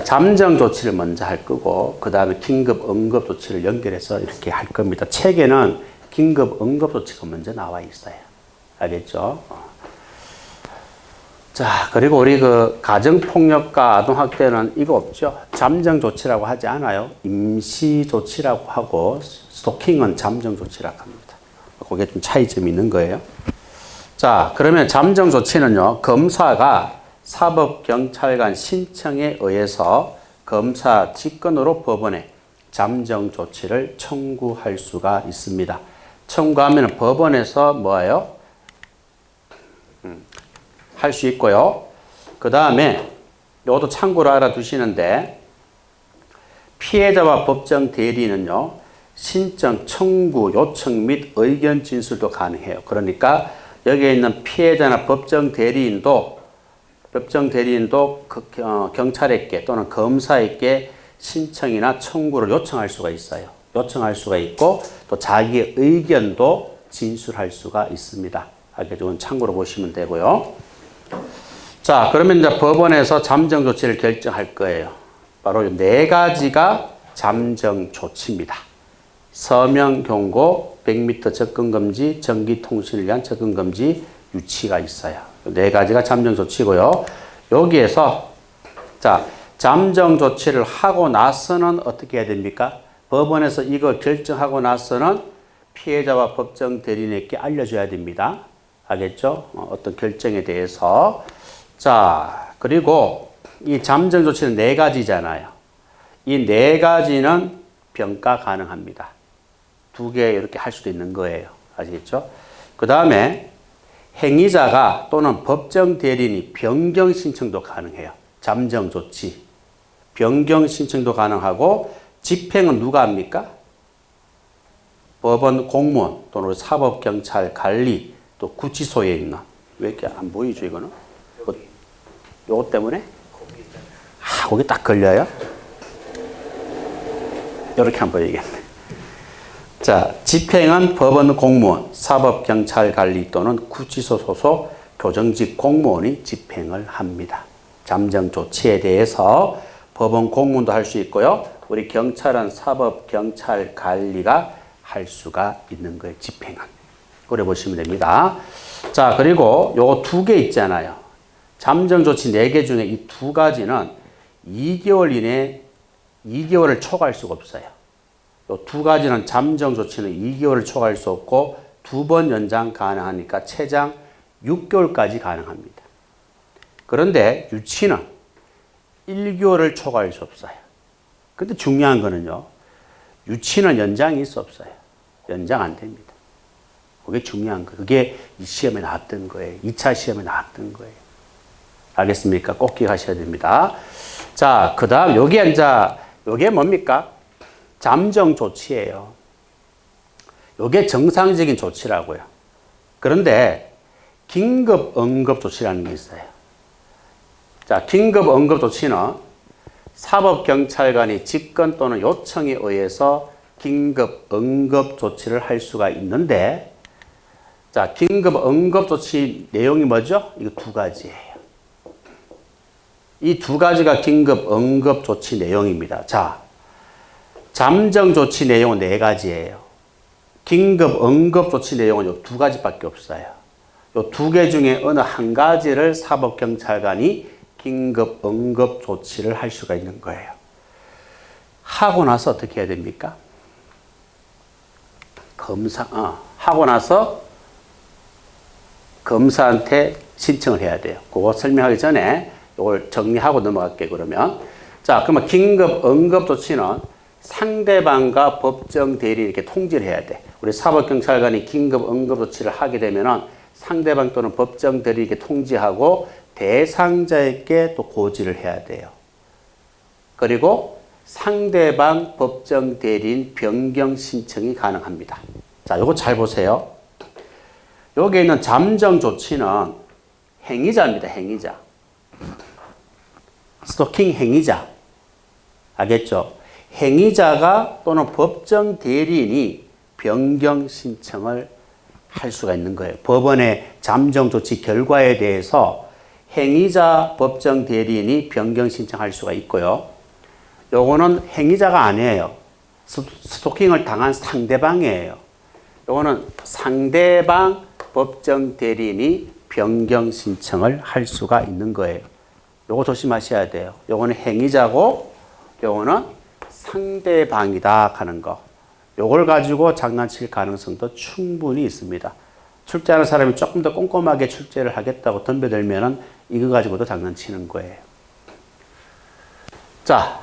잠정 조치를 먼저 할 거고 그 다음에 긴급 응급 조치를 연결해서 이렇게 할 겁니다. 책에는 긴급 응급 조치가 먼저 나와 있어요. 알겠죠? 자, 그리고 우리 그 가정폭력과 아동학대는 이거 없죠. 잠정 조치라고 하지 않아요. 임시 조치라고 하고 스토킹은 잠정 조치라고 합니다. 그게 좀 차이점이 있는 거예요. 자, 그러면 잠정 조치는요. 검사가 사법경찰관 신청에 의해서 검사 직권으로 법원에 잠정 조치를 청구할 수가 있습니다. 청구하면 법원에서 뭐예요? 할 수 있고요. 그 다음에 이것도 참고로 알아두시는데 피해자와 법정 대리는요. 신청, 청구, 요청 및 의견 진술도 가능해요. 그러니까 여기에 있는 피해자나 법정 대리인도 경찰에게 또는 검사에게 신청이나 청구를 요청할 수가 있어요. 요청할 수가 있고 또 자기의 의견도 진술할 수가 있습니다. 이건 참고로 보시면 되고요. 자, 그러면 이제 법원에서 잠정 조치를 결정할 거예요. 바로 네 가지가 잠정 조치입니다. 서명 경고, 100m 접근 금지, 전기 통신을 위한 접근 금지, 유치가 있어요. 네 가지가 잠정 조치고요. 여기에서 자, 잠정 조치를 하고 나서는 어떻게 해야 됩니까? 법원에서 이거 결정하고 나서는 피해자와 법정 대리인에게 알려줘야 됩니다. 알겠죠? 어떤 결정에 대해서. 자, 그리고 이 잠정 조치는 네 가지잖아요. 이 네 가지는 병가 가능합니다. 두 개 이렇게 할 수도 있는 거예요. 아시겠죠? 그 다음에 행위자가 또는 법정 대리인이 변경 신청도 가능해요. 잠정 조치. 변경 신청도 가능하고 집행은 누가 합니까? 법원 공무원 또는 사법경찰 관리 또 구치소에 있는. 왜 이렇게 안 보이죠 이거는? 요거 때문에? 거기 딱 걸려요? 이렇게 한번 보여야겠네. 자, 집행은 법원 공무원, 사법경찰 관리 또는 구치소 소속 교정직 공무원이 집행을 합니다. 잠정 조치에 대해서 법원 공무원도 할 수 있고요. 우리 경찰은 사법경찰 관리가 할 수가 있는 거예요. 집행은. 그래 보시면 됩니다. 자, 그리고 요거 두 개 있잖아요. 잠정 조치 4개 중에 이 두 가지는 2개월 이내에 2개월을 초과할 수가 없어요. 이 두 가지는 잠정 조치는 2개월을 초과할 수 없고 2번 연장 가능하니까 최장 6개월까지 가능합니다. 그런데 유치는 1개월을 초과할 수 없어요. 근데 중요한 거는요. 유치는 연장이 있어 없어요. 연장 안 됩니다. 그게 중요한 거예요. 그게 이 시험에 나왔던 거예요. 2차 시험에 나왔던 거예요. 알겠습니까? 꼭 기억하셔야 됩니다. 자, 그 다음 요게 뭡니까? 잠정 조치예요. 요게 정상적인 조치라고요. 그런데 긴급 응급 조치라는 게 있어요. 자, 긴급 응급 조치는 사법경찰관이 직권 또는 요청에 의해서 긴급 응급 조치를 할 수가 있는데, 자, 긴급 응급 조치 내용이 뭐죠? 이거 두 가지예요. 이 두 가지가 긴급 응급 조치 내용입니다. 자, 잠정 조치 내용은 4가지예요. 긴급 응급 조치 내용은 이 두 가지밖에 없어요. 이 두 개 중에 어느 한 가지를 사법경찰관이 긴급 응급 조치를 할 수가 있는 거예요. 하고 나서 어떻게 해야 됩니까? 하고 나서 검사한테 신청을 해야 돼요. 그거 설명하기 전에 이걸 정리하고 넘어갈게요, 그러면. 자, 그러면 긴급 응급 조치는 상대방과 법정 대리인 이렇게 통지를 해야 돼. 우리 사법경찰관이 긴급 응급 조치를 하게 되면은 상대방 또는 법정 대리인에게 통지하고 대상자에게 또 고지를 해야 돼요. 그리고 상대방 법정 대리인 변경 신청이 가능합니다. 자, 요거 잘 보세요. 여기에 있는 잠정 조치는 행위자입니다. 행위자. 스토킹 행위자. 알겠죠? 행위자가 또는 법정 대리인이 변경 신청을 할 수가 있는 거예요. 법원의 잠정 조치 결과에 대해서 행위자 법정 대리인이 변경 신청할 수가 있고요. 요거는 행위자가 아니에요. 스토킹을 당한 상대방이에요. 요거는 상대방 법정 대리인이 변경 신청을 할 수가 있는 거예요. 요거 조심하셔야 돼요. 요거는 행위자고 요거는 상대방이다 하는 거. 요걸 가지고 장난칠 가능성도 충분히 있습니다. 출제하는 사람이 조금 더 꼼꼼하게 출제를 하겠다고 덤벼들면은 이거 가지고도 장난치는 거예요. 자,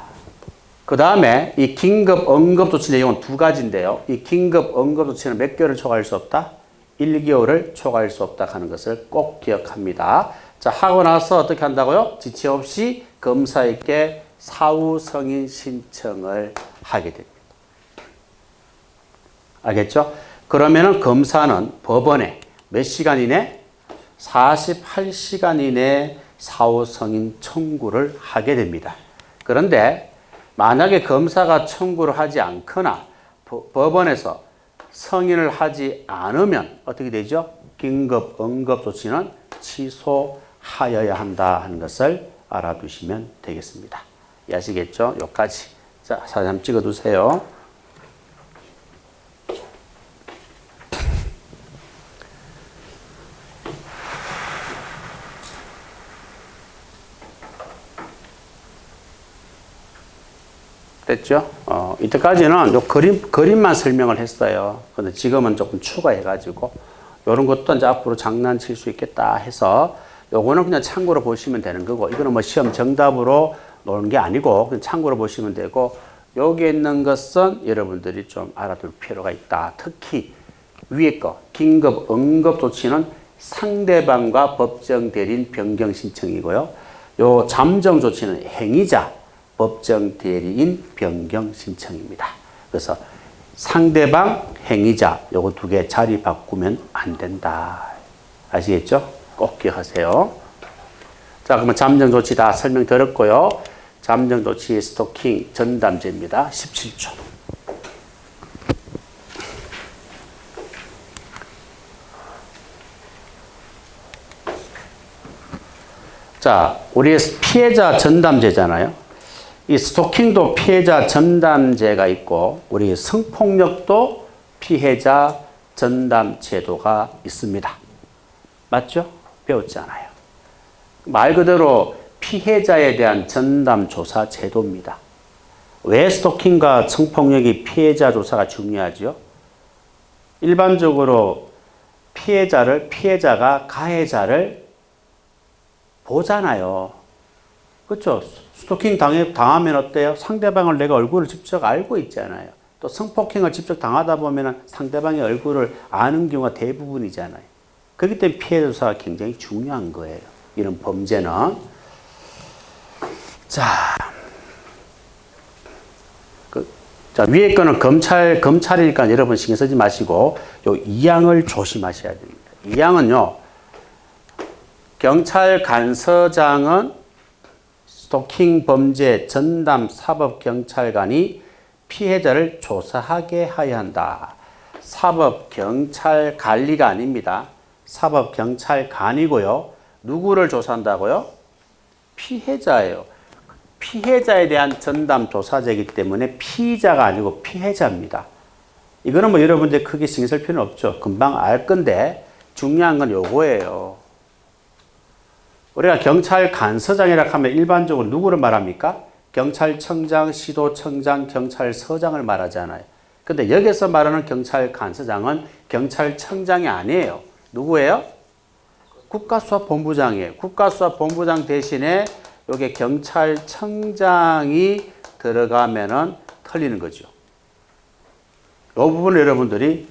그 다음에 이 긴급 응급조치 내용은 두 가지인데요. 이 긴급 응급조치는 몇 개월을 초과할 수 없다? 1개월을 초과할 수 없다 하는 것을 꼭 기억합니다. 자, 하고 나서 어떻게 한다고요? 지체 없이 검사에게 사후 승인 신청을 하게 됩니다. 알겠죠? 그러면은 검사는 법원에 몇 시간 이내? 48시간 이내에 사후 승인 청구를 하게 됩니다. 그런데 만약에 검사가 청구를 하지 않거나 법원에서 승인을 하지 않으면 어떻게 되죠? 긴급 응급 조치는 취소하여야 한다 하는 것을 알아두시면 되겠습니다. 아시겠죠? 여기까지. 자, 사진 한번 찍어두세요. 됐죠? 이때까지는 요 그림만 설명을 했어요. 근데 지금은 조금 추가해가지고, 요런 것도 이제 앞으로 장난칠 수 있겠다 해서, 요거는 그냥 참고로 보시면 되는 거고, 이거는 뭐 시험 정답으로 놓는 게 아니고, 그냥 참고로 보시면 되고, 여기에 있는 것은 여러분들이 좀 알아둘 필요가 있다. 특히 위에 거, 긴급 응급 조치는 상대방과 법정 대리인 변경 신청이고요. 요 잠정 조치는 행위자, 법정 대리인 변경 신청입니다. 그래서 상대방, 행위자 요거 두 개 자리 바꾸면 안 된다. 아시겠죠? 꼭 기억하세요. 자, 그러면 잠정 조치 다 설명드렸고요. 잠정 조치 스토킹 전담제입니다. 17초. 자, 우리 피해자 전담제잖아요. 이 스토킹도 피해자 전담제가 있고 우리 성폭력도 피해자 전담 제도가 있습니다. 맞죠? 배웠잖아요. 말 그대로 피해자에 대한 전담 조사 제도입니다. 왜 스토킹과 성폭력이 피해자 조사가 중요하죠? 일반적으로 피해자가 가해자를 보잖아요. 그렇죠? 스토킹 당하면 어때요? 상대방을 내가 얼굴을 직접 알고 있잖아요. 또 성폭행을 직접 당하다 보면 상대방의 얼굴을 아는 경우가 대부분이잖아요. 그렇기 때문에 피해 조사가 굉장히 중요한 거예요. 이런 범죄는. 자, 위에 거는 검찰이니까 여러분 신경 쓰지 마시고 요 2항을 조심하셔야 됩니다. 2항은요, 경찰 간서장은 스토킹 범죄 전담 사법경찰관이 피해자를 조사하게 하여야 한다. 사법경찰관리가 아닙니다. 사법경찰관이고요. 누구를 조사한다고요? 피해자예요. 피해자에 대한 전담 조사제이기 때문에 피의자가 아니고 피해자입니다. 이거는 뭐 여러분들 크게 신경 쓸 필요는 없죠. 금방 알 건데 중요한 건 요거예요. 우리가 경찰 간서장이라고 하면 일반적으로 누구를 말합니까? 경찰청장, 시도청장, 경찰서장을 말하잖아요. 근데 여기서 말하는 경찰 간서장은 경찰청장이 아니에요. 누구예요? 국가수사본부장이에요. 국가수사본부장 대신에 여기 경찰청장이 들어가면은 틀리는 거죠. 이 부분을 여러분들이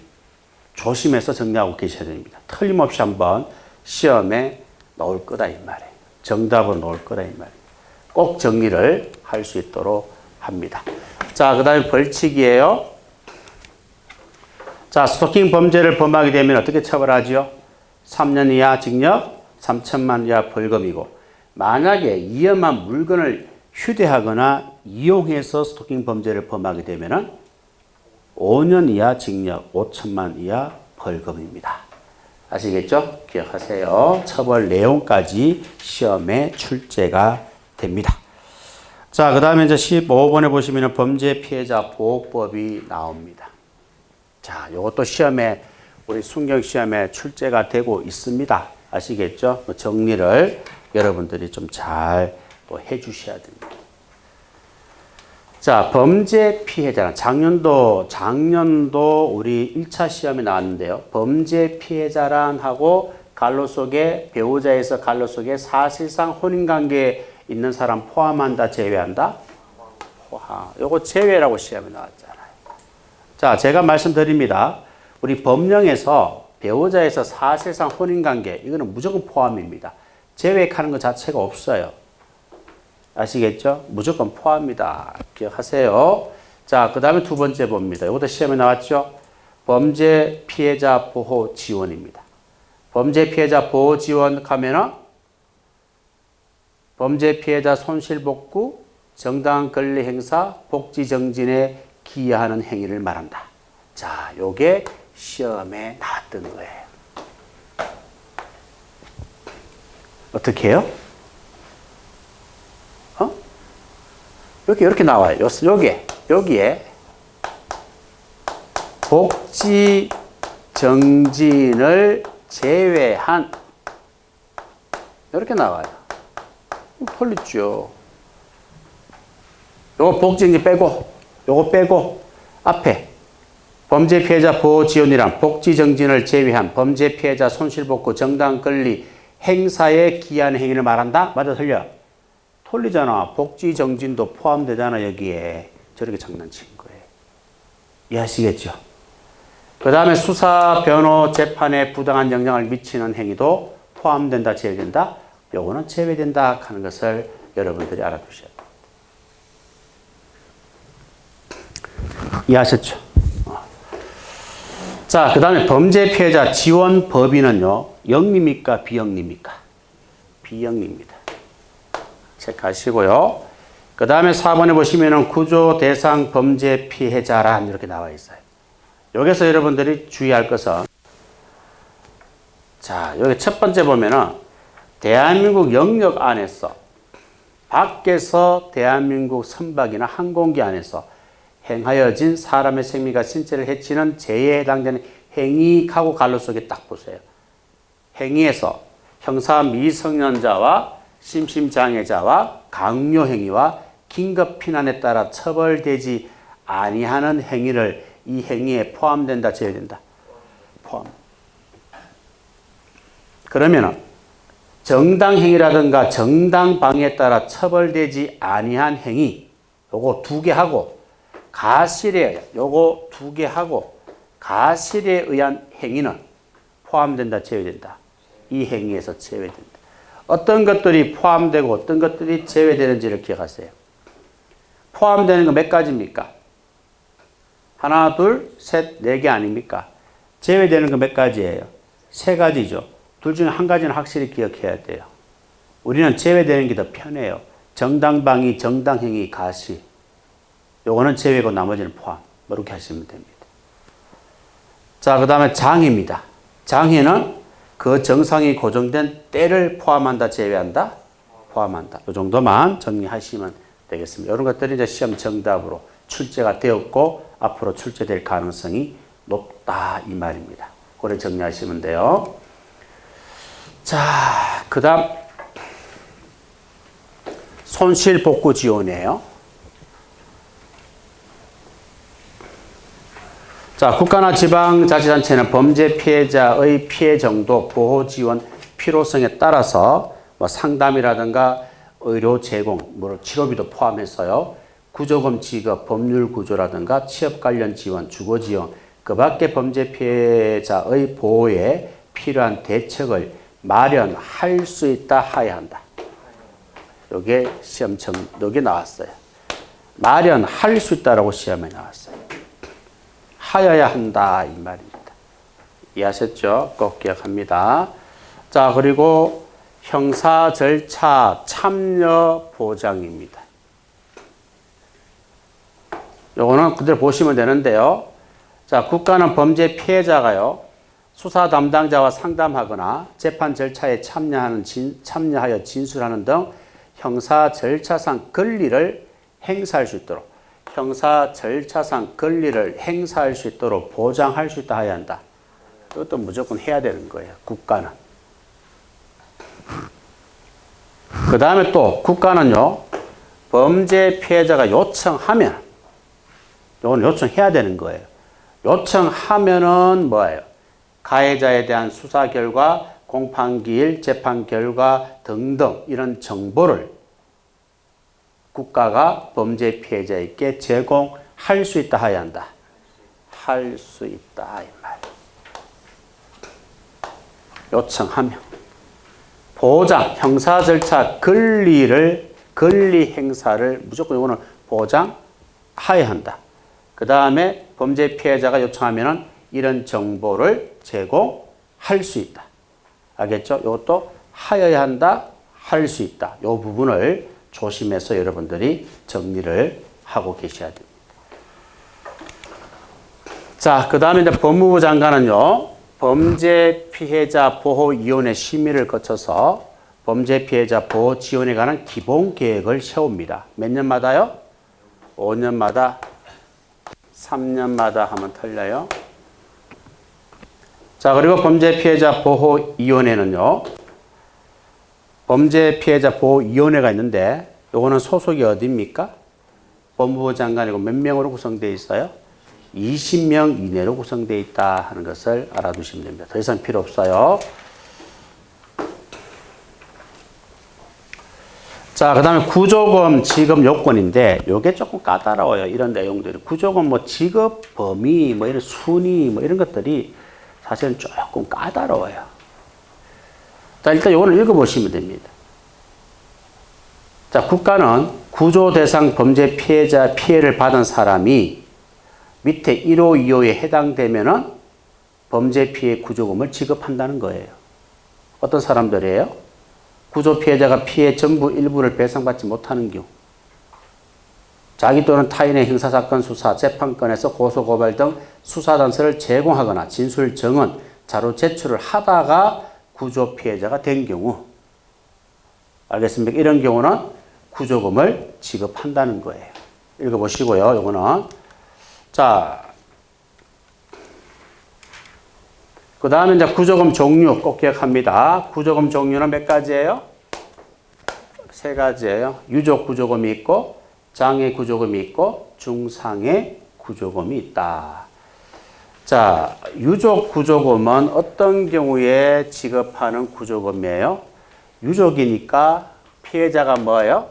조심해서 정리하고 계셔야 됩니다. 틀림없이 한번 시험에 나올 거다 이 말이에요. 정답은 나올 거다 이 말이에요. 꼭 정리를 할 수 있도록 합니다. 자, 그 다음에 벌칙이에요. 자, 스토킹 범죄를 범하게 되면 어떻게 처벌하죠? 3년 이하 징역, 3천만 이하 벌금이고, 만약에 위험한 물건을 휴대하거나 이용해서 스토킹 범죄를 범하게 되면 5년 이하 징역, 5천만 이하 벌금입니다. 아시겠죠? 기억하세요. 처벌 내용까지 시험에 출제가 됩니다. 자, 그 다음에 이제 15번에 보시면 범죄 피해자 보호법이 나옵니다. 자, 요것도 시험에, 우리 순경 시험에 출제가 되고 있습니다. 아시겠죠? 정리를 여러분들이 좀 잘 해 주셔야 됩니다. 자, 범죄 피해자는 작년도 우리 1차 시험에 나왔는데요. 범죄 피해자란 하고 갈로 속에 배우자에서 갈로 속에 사실상 혼인관계에 있는 사람 포함한다, 제외한다? 포함. 요거 제외라고 시험에 나왔잖아요. 자, 제가 말씀드립니다. 우리 법령에서 배우자에서 사실상 혼인관계, 이거는 무조건 포함입니다. 제외하는 것 자체가 없어요. 아시겠죠? 무조건 포함입니다. 기억하세요. 자, 그 다음에 두 번째 봅니다. 이것도 시험에 나왔죠? 범죄 피해자 보호 지원입니다. 범죄 피해자 보호 지원 하면은 범죄 피해자 손실복구, 정당한 권리 행사, 복지 정진에 기여하는 행위를 말한다. 자, 요게 시험에 나왔던 거예요. 어떻게 해요? 이렇게 나와요. 여기에 복지 정진을 제외한 이렇게 나와요. 틀리죠. 요거 복지 정진 빼고 요거 빼고 앞에 범죄 피해자 보호 지원이란 복지 정진을 제외한 범죄 피해자 손실복구 정당 권리 행사에 기여하는 행위를 말한다. 맞아, 틀려? 틀리잖아. 복지 정진도 포함되잖아. 여기에. 저렇게 장난친 거예요. 이해하시겠죠? 그 다음에 수사, 변호, 재판에 부당한 영향을 미치는 행위도 포함된다, 제외된다. 요거는 제외된다 하는 것을 여러분들이 알아두셔야 돼요. 이해하셨죠? 자, 그 다음에 범죄 피해자 지원 법인은요, 영리입니까? 비영리입니까? 비영리입니다. 체크하시고요. 그 다음에 4번에 보시면은 구조 대상 범죄 피해자란 이렇게 나와 있어요. 여기서 여러분들이 주의할 것은, 자, 여기 첫 번째 보면은 대한민국 영역 안에서, 밖에서 대한민국 선박이나 항공기 안에서 행하여진 사람의 생명과 신체를 해치는 죄에 해당되는 행위하고 갈로 속에 딱 보세요. 행위에서 형사 미성년자와 심신장애자와 강요행위와 긴급피난에 따라 처벌되지 아니하는 행위를 이 행위에 포함된다, 제외된다? 포함. 그러면은 정당행위라든가 정당방해에 따라 처벌되지 아니한 행위, 요거 두 개 하고, 가실에 요거 두 개 하고, 가실에 의한 행위는 포함된다, 제외된다? 이 행위에서 제외된다. 어떤 것들이 포함되고 어떤 것들이 제외되는지를 기억하세요. 포함되는 거 몇 가지입니까? 하나, 둘, 셋, 네 개 아닙니까? 제외되는 거 몇 가지예요? 세 가지죠. 둘 중에 한 가지는 확실히 기억해야 돼요. 우리는 제외되는 게 더 편해요. 정당방위, 정당행위, 가시. 요거는 제외고 나머지는 포함. 이렇게 하시면 됩니다. 자, 그 다음에 장애입니다. 장애는 그 정상이 고정된 때를 포함한다, 제외한다? 포함한다. 이 정도만 정리하시면 되겠습니다. 이런 것들이 이제 시험 정답으로 출제가 되었고 앞으로 출제될 가능성이 높다 이 말입니다. 그래 정리하시면 돼요. 자, 그 다음 손실복구 지원이에요. 자, 국가나 지방자치단체는 범죄 피해자의 피해 정도, 보호 지원 필요성에 따라서 상담이라든가 의료 제공, 치료비도 포함해서요. 구조금 지급, 법률 구조라든가 취업 관련 지원, 주거 지원, 그 밖에 범죄 피해자의 보호에 필요한 대책을 마련할 수 있다, 하야 한다. 요게 요게 나왔어요. 마련할 수 있다라고 시험에 나왔어요. 하여야 한다 이 말입니다. 이해하셨죠? 꼭 기억합니다. 자, 그리고 형사 절차 참여 보장입니다. 요거는 그대로 보시면 되는데요. 자, 국가는 범죄 피해자가요, 수사 담당자와 상담하거나 재판 절차에 참여하여 진술하는 등 형사 절차상 권리를 행사할 수 있도록 보장할 수 있다 해야 한다. 이것도 무조건 해야 되는 거예요. 국가는. 그 다음에 또 국가는요. 범죄 피해자가 요청하면 이건 요청해야 되는 거예요. 요청하면은 뭐예요? 가해자에 대한 수사 결과, 공판기일, 재판 결과 등등 이런 정보를 국가가 범죄 피해자에게 제공할 수 있다 해야 한다. 할 수 있다 이 말. 요청하면 보장, 형사 절차 권리 행사를 무조건 이거는 보장해야 한다. 그 다음에 범죄 피해자가 요청하면은 이런 정보를 제공할 수 있다. 알겠죠? 이것도 하여야 한다, 할 수 있다. 이 부분을 조심해서 여러분들이 정리를 하고 계셔야 됩니다. 자, 그 다음에 이제 법무부 장관은요, 범죄 피해자 보호위원회 심의를 거쳐서 범죄 피해자 보호 지원에 관한 기본 계획을 세웁니다. 몇 년마다요? 5년마다, 3년마다 하면 틀려요. 자, 그리고 범죄 피해자 보호위원회는요, 범죄 피해자 보호위원회가 있는데, 요거는 소속이 어디입니까? 법무부 장관이고 몇 명으로 구성되어 있어요? 20명 이내로 구성되어 있다 하는 것을 알아두시면 됩니다. 더 이상 필요 없어요. 자, 그 다음에 구조금 지급 요건인데, 요게 조금 까다로워요. 이런 내용들이. 구조금 뭐 지급 범위, 뭐 이런 순위, 뭐 이런 것들이 사실은 조금 까다로워요. 자, 일단 요거는 읽어보시면 됩니다. 자, 국가는 구조 대상 범죄 피해자 피해를 받은 사람이 밑에 1호, 2호에 해당되면은 범죄 피해 구조금을 지급한다는 거예요. 어떤 사람들이에요? 구조 피해자가 피해 전부 일부를 배상받지 못하는 경우, 자기 또는 타인의 형사사건 수사, 재판권에서 고소고발 등 수사단서를 제공하거나 진술 정언, 자료 제출을 하다가 구조 피해자가 된 경우, 알겠습니까? 이런 경우는 구조금을 지급한다는 거예요. 읽어보시고요. 요거는. 자, 그 다음에 이제 구조금 종류 꼭 기억합니다. 구조금 종류는 몇 가지예요? 3가지예요. 유족 구조금이 있고, 장애 구조금이 있고, 중상해 구조금이 있다. 자, 유족 구조금은 어떤 경우에 지급하는 구조금이에요? 유족이니까 피해자가 뭐예요?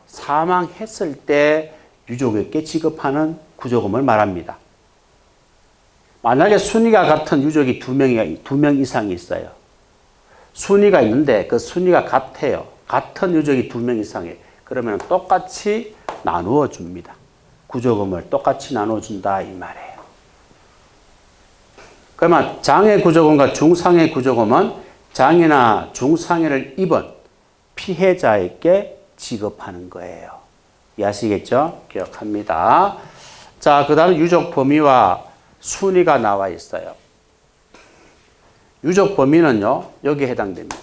사망했을 때 유족에게 지급하는 구조금을 말합니다. 만약에 순위가 같은 유족이 2명 이상이 있어요. 순위가 있는데 그 순위가 같아요. 같은 유족이 2명 이상이에요. 그러면 똑같이 나누어 줍니다. 구조금을 똑같이 나누어 준다 이 말이에요. 그러면 장애 구조금과 중상해 구조금은 장애나 중상해를 입은 피해자에게 지급하는 거예요. 이해하시겠죠? 기억합니다. 자, 그 다음에 유족 범위와 순위가 나와 있어요. 유족 범위는요, 여기에 해당됩니다.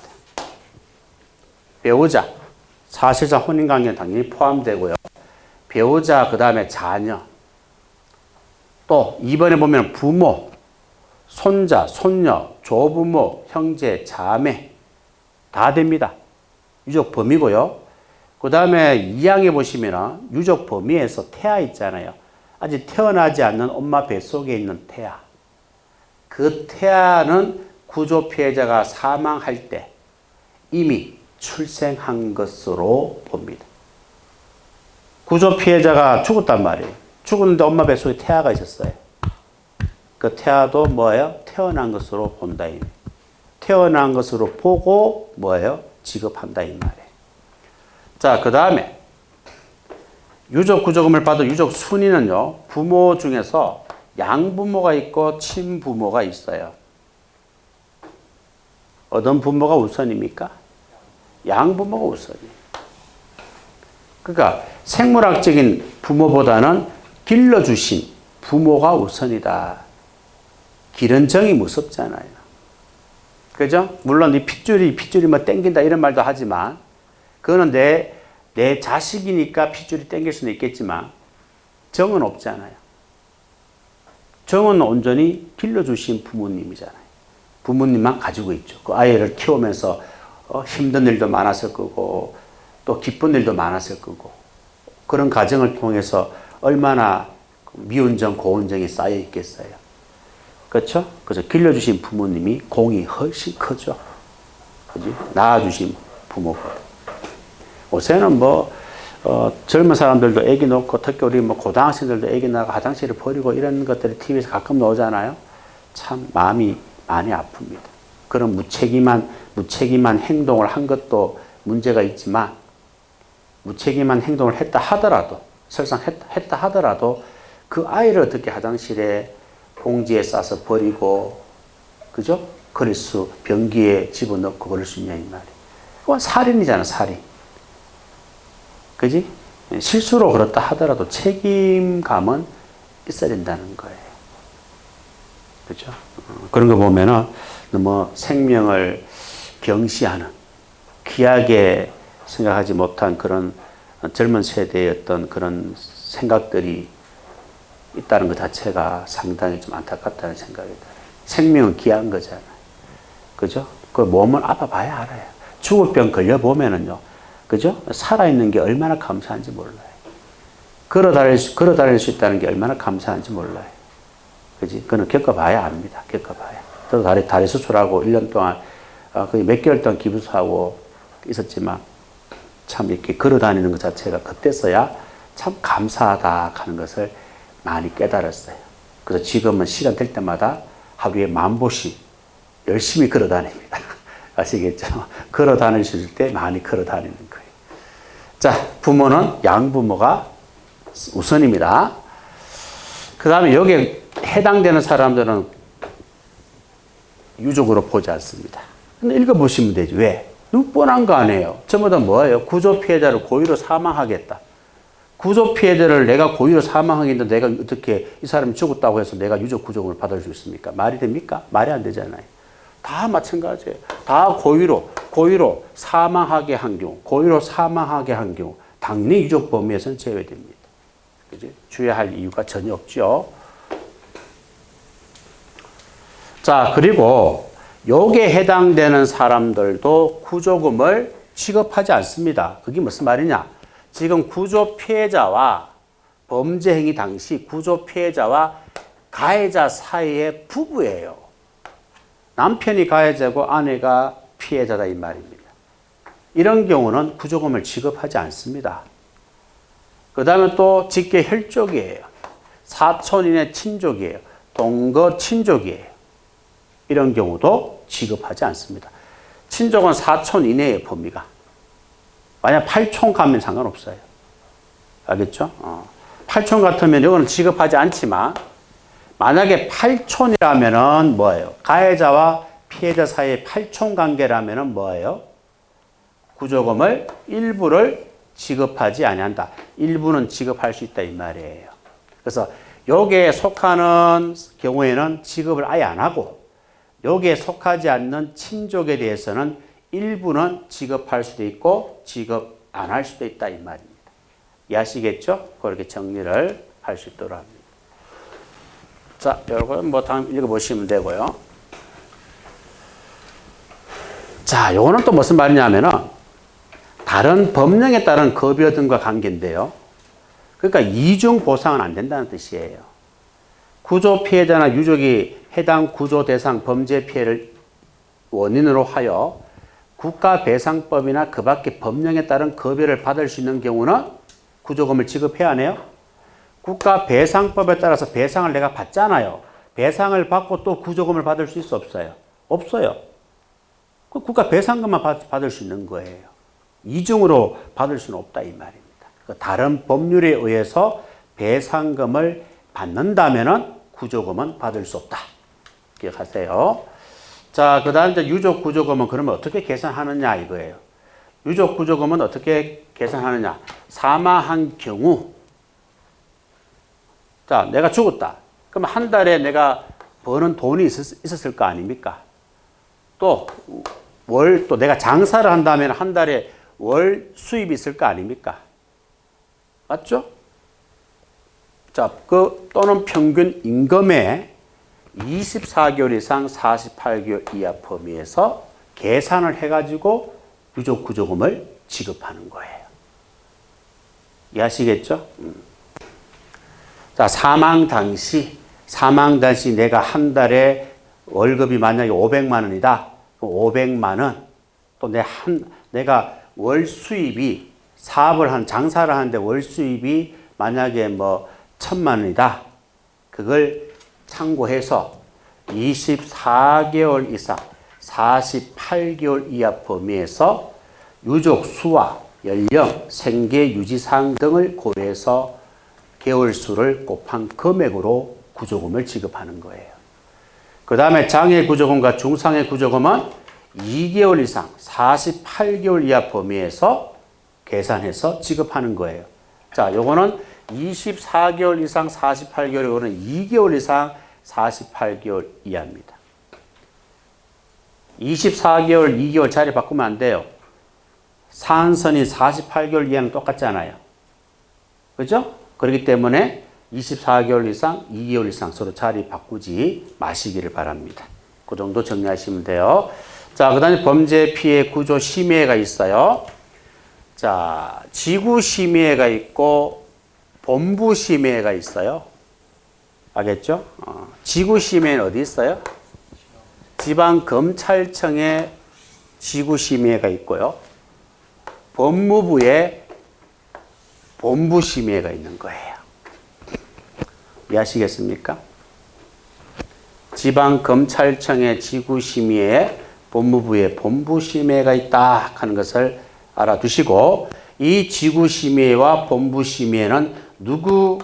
배우자, 사실상 혼인관계는 당연히 포함되고요. 배우자, 그 다음에 자녀, 또 2번에 보면 부모, 손자, 손녀, 조부모, 형제, 자매 다 됩니다. 유족 범위고요. 그 다음에 2항에 보시면 유족 범위에서 태아 있잖아요. 아직 태어나지 않는 엄마 뱃속에 있는 태아. 그 태아는 구조 피해자가 사망할 때 이미 출생한 것으로 봅니다. 구조 피해자가 죽었단 말이에요. 죽었는데 엄마 뱃속에 태아가 있었어요. 그 태아도 뭐예요? 태어난 것으로 본다. 태어난 것으로 보고 뭐예요? 지급한다 이 말이에요. 자, 그 다음에 유족 구조금을 받은 유족 순위는요, 부모 중에서 양부모가 있고 친부모가 있어요. 어떤 부모가 우선입니까? 양부모가 우선이에요. 그러니까 생물학적인 부모보다는 길러주신 부모가 우선이다. 길은 정이 무섭잖아요. 그죠? 물론 이 핏줄이 뭐 땡긴다 이런 말도 하지만, 그거는 내 자식이니까 핏줄이 땡길 수는 있겠지만, 정은 없잖아요. 정은 온전히 길러주신 부모님이잖아요. 부모님만 가지고 있죠. 그 아이를 키우면서 힘든 일도 많았을 거고, 또 기쁜 일도 많았을 거고, 그런 가정을 통해서 얼마나 미운정, 고운정이 쌓여 있겠어요. 그렇죠? 그래서 길러주신 부모님이 공이 훨씬 크죠. 그지? 낳아주신 부모보다. 요새는 젊은 사람들도 애기 놓고, 특히 우리 고등학생들도 애기 낳고 화장실을 버리고 이런 것들이 TV에서 가끔 나오잖아요. 참 마음이 많이 아픕니다. 그런 무책임한 행동을 한 것도 문제가 있지만, 무책임한 행동을 했다 하더라도, 설상 했다 하더라도, 그 아이를 어떻게 화장실에 봉지에 싸서 버리고, 그죠? 변기에 집어넣고 그럴 수 있냐, 이 말이에요. 그건 살인이잖아, 살인. 그지? 실수로 그렇다 하더라도 책임감은 있어야 된다는 거예요. 그죠? 그런 거 보면은 너무 생명을 경시하는, 귀하게 생각하지 못한 그런 젊은 세대의 어떤 그런 생각들이 있다는 것 자체가 상당히 좀 안타깝다는 생각이 들어요. 생명은 귀한 거잖아요. 그죠? 그 몸을 아파봐야 알아요. 죽을 병 걸려보면은요. 그죠? 살아있는 게 얼마나 감사한지 몰라요. 걸어다닐 수 있다는 게 얼마나 감사한지 몰라요. 그지? 그는 겪어봐야 압니다. 겪어봐야. 저도 다리 수술하고 1년 동안, 거의 몇 개월 동안 기부하고 있었지만, 참 이렇게 걸어다니는 것 자체가 그때서야 참 감사하다 하는 것을 많이 깨달았어요. 그래서 지금은 시간 될 때마다 하루에 10,000보씩 열심히 걸어다닙니다. 아시겠죠? 걸어다니실 때 많이 걸어다니는 거예요. 자, 부모는 양부모가 우선입니다. 그 다음에 여기에 해당되는 사람들은 유족으로 보지 않습니다. 근데 읽어보시면 되지. 왜? 뻔한 거 아니에요. 전부 다 뭐예요? 구조 피해자를 고의로 사망하겠다. 구조 피해자를 내가 고의로 사망하겠는데 내가 어떻게 이 사람이 죽었다고 해서 내가 유족 구조금을 받을 수 있습니까? 말이 됩니까? 말이 안 되잖아요. 다 마찬가지예요. 다 고의로 사망하게 한 경우, 당연히 유족 범위에서는 제외됩니다. 그지? 주의할 이유가 전혀 없죠. 자, 그리고 요게 해당되는 사람들도 구조금을 취급하지 않습니다. 그게 무슨 말이냐? 지금 구조 피해자와 범죄 행위 당시 구조 피해자와 가해자 사이의 부부예요. 남편이 가해자고 아내가 피해자다 이 말입니다. 이런 경우는 구조금을 지급하지 않습니다. 그 다음에 또 직계 혈족이에요. 사촌인의 친족이에요. 동거 친족이에요. 이런 경우도 지급하지 않습니다. 친족은 사촌 이내의 범위가. 만약 8촌 가면 상관없어요. 알겠죠? 8촌 같으면 이거는 지급하지 않지만, 만약에 8촌이라면은 뭐예요? 가해자와 피해자 사이의 8촌 관계라면은 뭐예요? 구조금을 일부를 지급하지 아니한다. 일부는 지급할 수 있다 이 말이에요. 그래서 여기에 속하는 경우에는 지급을 아예 안 하고, 여기에 속하지 않는 친족에 대해서는 일부는 지급할 수도 있고 지급 안 할 수도 있다 이 말입니다. 이해하시겠죠? 그렇게 정리를 할 수 있도록 합니다. 자, 여러분 다음 읽어보시면 되고요. 자, 요거는 또 무슨 말이냐면은 다른 법령에 따른 급여 등과 관계인데요. 그러니까 이중 보상은 안 된다는 뜻이에요. 구조 피해자나 유족이 해당 구조 대상 범죄 피해를 원인으로 하여 국가배상법이나 그 밖의 법령에 따른 급여를 받을 수 있는 경우는 구조금을 지급해야 하네요. 국가배상법에 따라서 배상을 내가 받잖아요. 배상을 받고 또 구조금을 받을 수 있어 없어요? 없어요. 그 국가배상금만 받을 수 있는 거예요. 이중으로 받을 수는 없다 이 말입니다. 다른 법률에 의해서 배상금을 받는다면은 구조금은 받을 수 없다. 기억하세요. 자, 그 다음 이제 유족 구조금은 그러면 어떻게 계산하느냐 이거예요. 유족 구조금은 어떻게 계산하느냐. 사망한 경우, 자, 내가 죽었다. 그럼 한 달에 내가 버는 돈이 있었을 거 아닙니까? 또 내가 장사를 한다면 한 달에 월 수입이 있을 거 아닙니까? 맞죠? 자, 또는 평균 임금의 24개월 이상 48개월 이하 범위에서 계산을 해가지고 유족 구조금을 지급하는 거예요. 이해하시겠죠? 자, 사망 당시 내가 한 달에 월급이 만약에 500만 원이다. 그럼 500만 원. 또 내가 월 수입이 장사를 하는데 월 수입이 만약에 1000만 원이다. 그걸 참고해서 24개월 이상 48개월 이하 범위에서 유족 수와 연령, 생계 유지사항 등을 고려해서 개월 수를 곱한 금액으로 구조금을 지급하는 거예요. 그 다음에 장애 구조금과 중상해 구조금은 2개월 이상 48개월 이하 범위에서 계산해서 지급하는 거예요. 자, 요거는 24개월 이상 48개월, 요거는 2개월 이상 48개월 이하입니다. 24개월, 2개월 자리 바꾸면 안 돼요. 사한선이 48개월 이하는 똑같잖아요. 그죠? 그렇기 때문에 24개월 이상, 2개월 이상 서로 자리 바꾸지 마시기를 바랍니다. 그 정도 정리하시면 돼요. 자, 그 다음에 범죄, 피해, 구조, 심의회가 있어요. 자, 지구 심의회가 있고 본부 심의회가 있어요. 알겠죠? 지구 심의회는 어디 있어요? 지방검찰청에 지구 심의회가 있고요. 법무부에 본부 심의회가 있는 거예요. 이해하시겠습니까? 지방검찰청의 지구 심의회에 법무부에 본부 심의회가 있다 하는 것을 알아두시고, 이 지구 심의회와 본부 심의회는 누구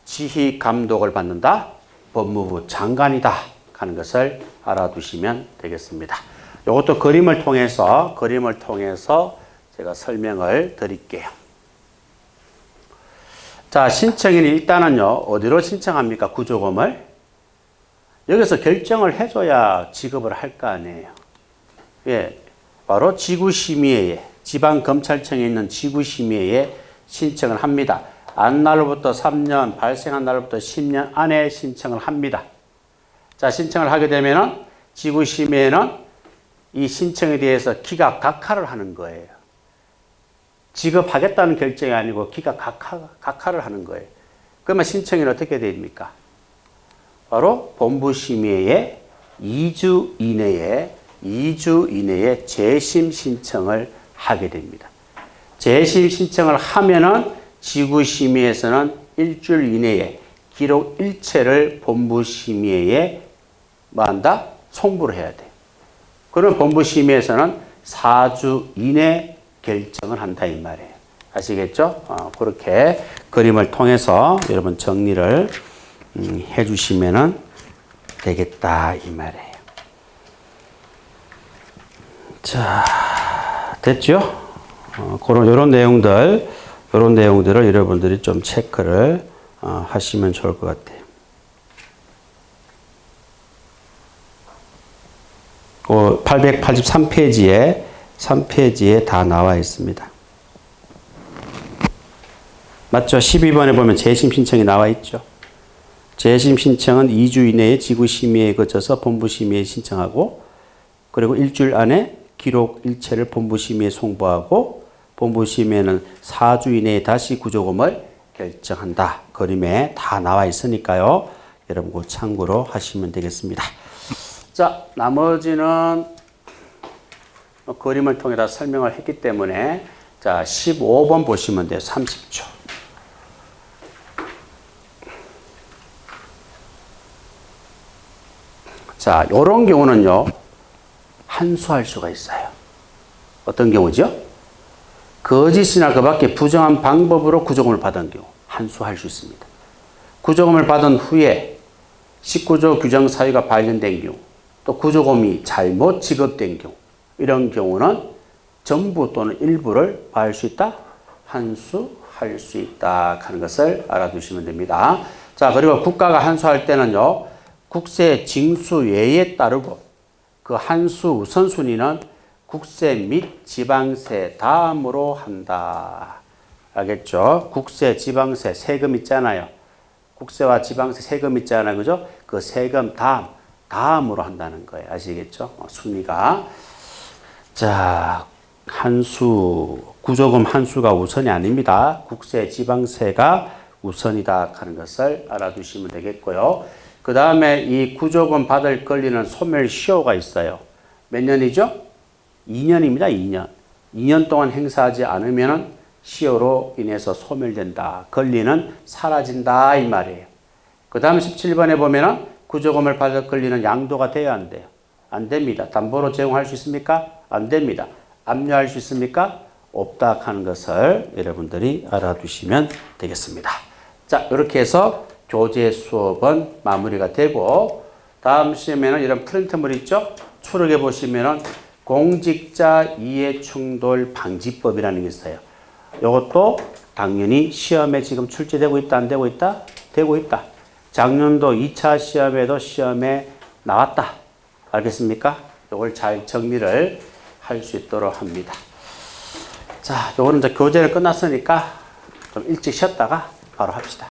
지휘 감독을 받는다? 법무부 장관이다 하는 것을 알아두시면 되겠습니다. 이것도 그림을 통해서 제가 설명을 드릴게요. 자, 신청인이 일단은요, 어디로 신청합니까? 구조금을. 여기서 결정을 해줘야 지급을 할 거 아니에요. 예, 바로 지구심의회에, 지방검찰청에 있는 지구심의회에 신청을 합니다. 안 날로부터 3년, 발생한 날로부터 10년 안에 신청을 합니다. 자, 신청을 하게 되면은 지구심의회는 이 신청에 대해서 기각 각하를 하는 거예요. 지급하겠다는 결정이 아니고 기각 각하를 하는 거예요. 그러면 신청은 어떻게 됩니까? 바로 본부심의회에 2주 이내에 재심 신청을 하게 됩니다. 재심 신청을 하면은 지구심의에서는 일주일 이내에 기록 일체를 본부심의회에 송부를 해야 돼요. 그럼 본부심의에서는 4주 이내 결정을 한다 이 말이에요. 아시겠죠? 그렇게 그림을 통해서 여러분 정리를 해주시면 되겠다 이 말이에요. 자, 됐죠? 이런 내용들을 여러분들이 좀 체크를 하시면 좋을 것 같아요. 883페이지에 다 나와 있습니다. 맞죠? 12번에 보면 재심 신청이 나와 있죠. 재심 신청은 2주 이내에 지구심의회에 거쳐서 본부심의회에 신청하고, 그리고 일주일 안에 기록 일체를 본부심의회에 송부하고, 본부심의회는 4주 이내에 다시 구조금을 결정한다. 그림에 다 나와 있으니까요. 여러분 그 참고로 하시면 되겠습니다. 자, 나머지는 그림을 통해 다 설명을 했기 때문에, 자, 15번 보시면 돼요. 30초. 자, 요런 경우는요, 한수할 수가 있어요. 어떤 경우죠? 거짓이나 그 밖에 부정한 방법으로 구조금을 받은 경우, 한수할 수 있습니다. 구조금을 받은 후에 19조 규정 사유가 발견된 경우, 또 구조금이 잘못 지급된 경우, 이런 경우는 전부 또는 일부를 받을 수 있다? 한수할 수 있다 하는 것을 알아두시면 됩니다. 자, 그리고 국가가 한수할 때는요, 국세 징수외에 따르고 그 한수 우선순위는 국세 및 지방세 다음으로 한다. 알겠죠? 국세, 지방세, 세금 있잖아요. 국세와 지방세, 세금 있잖아요. 그죠? 그 세금 다음으로 한다는 거예요. 아시겠죠? 순위가. 자, 구조금 한수가 우선이 아닙니다. 국세, 지방세가 우선이다 하는 것을 알아두시면 되겠고요. 그 다음에 이 구조금 받을 권리는 소멸시효가 있어요. 몇 년이죠? 2년입니다. 2년. 2년 동안 행사하지 않으면 시효로 인해서 소멸된다. 권리는 사라진다 이 말이에요. 그 다음 17번에 보면은 구조금을 받을 권리는 양도가 돼야 안 돼요. 안 됩니다. 담보로 제공할 수 있습니까? 안 됩니다. 압류할 수 있습니까? 없다 하는 것을 여러분들이 알아두시면 되겠습니다. 자, 이렇게 해서 교재 수업은 마무리가 되고 다음 시험에는 이런 프린트물 있죠? 추록해 보시면은 공직자 이해충돌 방지법이라는 게 있어요. 이것도 당연히 시험에 지금 출제되고 있다, 안 되고 있다? 되고 있다. 작년도 2차 시험에도 시험에 나왔다. 알겠습니까? 이걸 잘 정리를 할 수 있도록 합니다. 자, 요거는 이제 교재를 끝났으니까 좀 일찍 쉬었다가 바로 합시다.